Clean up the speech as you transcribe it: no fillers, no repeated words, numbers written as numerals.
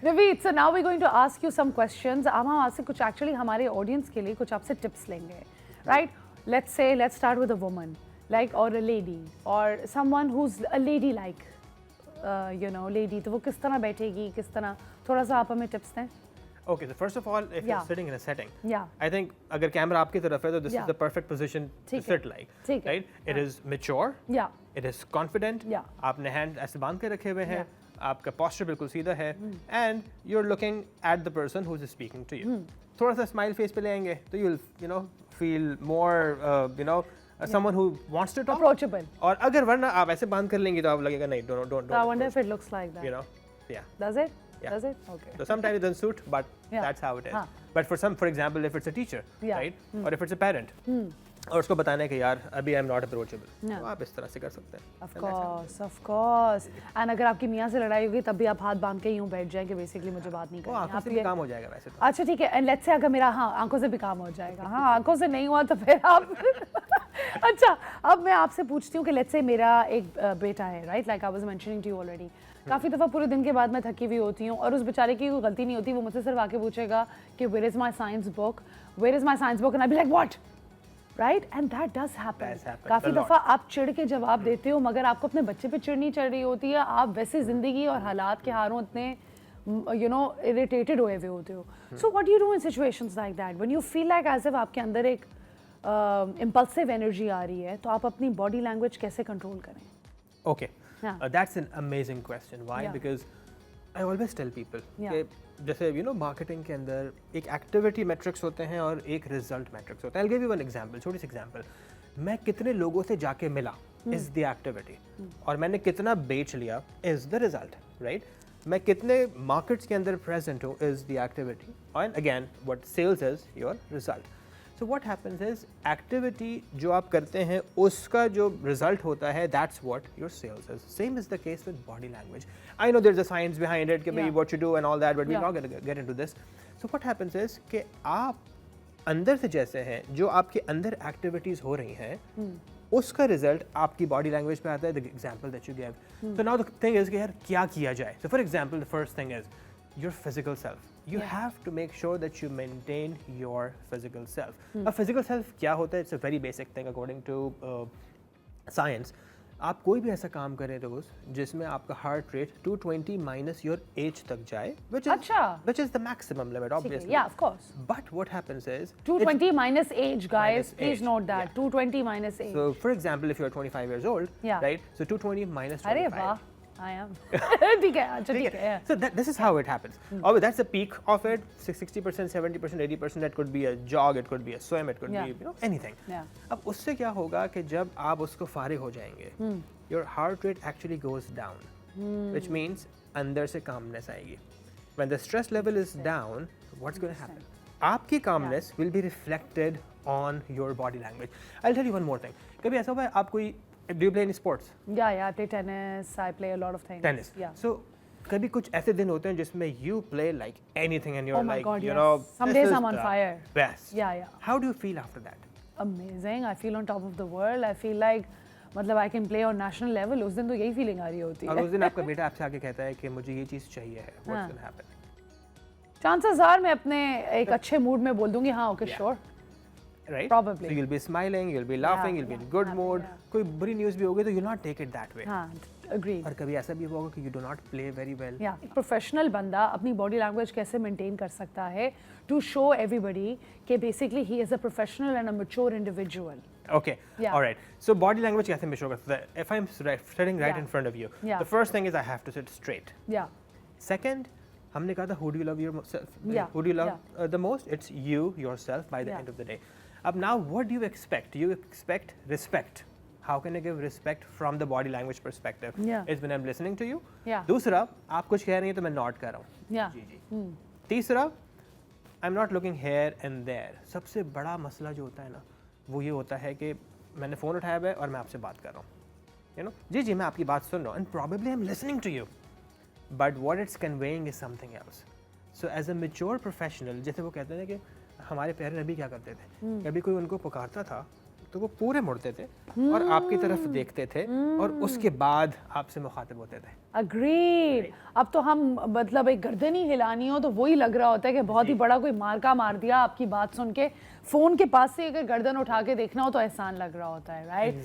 Naveed, so now we're going to ask you some questions. हम आपसे कुछ actually हमारे audience के लिए कुछ आपसे tips लेंगे, right? Let's start with a woman, like or a lady or someone who's a lady like, lady. तो वो किस तरह बैठेगी, किस तरह थोड़ा सा आप हमें tips दें. Okay, so first of all, if you're sitting in a setting, yeah, I think अगर camera आपकी तरफ है तो this is the perfect position to sit like, right? It is mature, yeah, it is confident, yeah, आपने hand ऐसे बांध के रखे हुए हैं, आपका posture बिल्कुल सीधा है, and you're looking at the person who is speaking to you. थोड़ा सा smile face पे ले आएंगे तो you'll feel more someone who wants to talk, approachable. और अगर वरना आप ऐसे बांध कर लेंगी तो आप लगेगा नहीं, don't. So I wonder if it looks like that. Yeah. Does it? Yeah. Does it? Okay. So sometimes it doesn't suit, but that's how it is. But for example, if it's a teacher, right, or if it's a parent, और उसको बताना है कि यार अभी I'm not approachable, तो आप इस तरह से कर सकते हैं. Of course. And अगर आपकी मियाँ से लड़ाई होगी तब भी आप हाथ बांध के यूँ बैठ जाएं कि basically मुझे बात नहीं करनी. आंखों से भी काम हो जाएगा वैसे तो. अच्छा ठीक है. And let's say अगर मेरा आंखों से भी काम हो जाएगा. आंखों से नहीं हुआ तो फिर आप अच्छा अब मैं आपसे पूछती हूँ कि let's say मेरा एक बेटा है, right, like I was mentioning to you already. काफ़ी दफ़ा पूरे दिन के बाद मैं थकी हुई होती हूँ और उस बेचारे की कोई गलती नहीं होती, वो मुझसे सिर्फ आके पूछेगा कि where is my science book and I'll be like what, right, and that does happen. काफ़ी दफ़ा आप चिढ़ के जवाब देते हो मगर आपको अपने बच्चे पे चिढ़ नहीं चढ़ रही होती है, आप वैसे ज़िंदगी और हालात के हारों इतने इरिटेटेड हुए होते हो. So what do you do in situations like that when you feel like as if आपके अंदर एक impulsive energy आ रही है, तो आप अपनी body language कैसे control करें? Okay. That's an amazing question. Why? Because I always tell people कि जैसे marketing के अंदर एक activity metrics होते हैं और एक result metrics होता है. I'll give you one example, छोटी सी example. मैं कितने लोगों से जाके मिला is the activity, और मैंने कितना बेच लिया is the result, right? मैं कितने markets के अंदर present हूँ is the activity, and again what sales is your result. So what happens is activity जो आप करते हैं उसका जो result होता है that's what your sales is. Same is the case with body language. I know there's a science behind it कि what you do and all that, but we're not going to get into this. So what happens is कि आप अंदर से जैसे हैं, जो आपके अंदर activities हो रही हैं, उसका result आपकी body language पे आता है. The example that you gave. So now the thing is कि यार क्या किया जाए? So for example, the first thing is your physical self. You have to make sure that you maintain your physical self. A physical self क्या होता है? It's a very basic thing according to science. आप कोई भी ऐसा काम करें रोज जिसमें आपका heart rate 220 minus your age तक जाए, which is the maximum limit, obviously. Yeah, of course. But what happens is 220 minus age, guys. Please note that 220 minus age. So, for example, if you're 25 years old, right? So 220 minus 25. अरे वाह. I am. So this is how it happens. Oh, that's the peak of it. 60%, 70%, 80%. That could be a jog. It could be a swim. It could be anything. अब उससे क्या होगा कि जब आप उसको फारिग हो जाएंगे, your heart rate actually goes down, which means अंदर से calmness आएगी. When the stress level is down, what's going to happen? आपकी calmness will be reflected on your body language. I'll tell you one more thing. कभी ऐसा हुआ है आप कोई Do you play any sports? Yeah, I play tennis. I play a lot of things. Tennis. Yeah. So, कभी कुछ ऐसे दिन होते हैं जिसमें you play like anything and you're like, God, you know, some days I'm on fire. Best. Yeah. How do you feel after that? Amazing. I feel on top of the world. I feel like मतलब I can play on national level. उस दिन तो यही feeling आ रही होती है. और उस दिन आपका बेटा आपसे आके कहता है कि मुझे ये चीज़ चाहिए है. What's going to happen? Chances are मैं अपने एक अच्छे mood में बोल दूँगी हाँ okay sure. Right? Probably. So you'll be smiling, you'll be laughing, you'll be in good mood. कोई बुरी news भी होगी तो you'll not take it that way. हाँ, agreed. और कभी ऐसा भी होगा कि you do not play very well. Yeah, एक professional बंदा अपनी body language कैसे maintain कर सकता है to show everybody कि basically he is a professional and a mature individual. Okay. Yeah. All right. So body language कैसे mature करता है? If I'm sitting right in front of you, the first thing is I have to sit straight. Yeah. Second, हमने कहा था who do you love yourself? Who do you love the most? It's you yourself by the end of the day. अब now what do you expect? You expect respect. How can I give respect from the body language perspective? Is when I'm listening to you. दूसरा, आप कुछ कह रही हैं तो मैं nod कर रहा हूँ. जी. तीसरा, I'm not looking here and there. सबसे बड़ा मसला जो होता है ना, वो ये होता है कि मैंने फ़ोन उठाया हुआ है और मैं आपसे बात कर रहा हूँ. You know, जी मैं आपकी बात सुन रहा हूँ and probably I'm listening to you. But what it's conveying is something else. So as a mature professional, जैसे वो कहते हैं कि हमारे प्यारे नबी क्या करते थे, कभी कोई उनको पुकारता था तो वो पूरे मुड़ते थे और आपकी तरफ देखते थे और उसके बाद आपसे मुखातिब होते थे। अग्रीड। अब तो हम मतलब एक गर्दन ही हिलानी हो तो वही लग रहा होता है कि बहुत ही बड़ा कोई मार्का मार दिया आपकी बात सुन के। फोन के पास से अगर गर्दन उठा के देखना हो तो एहसान लग रहा होता है, राइट?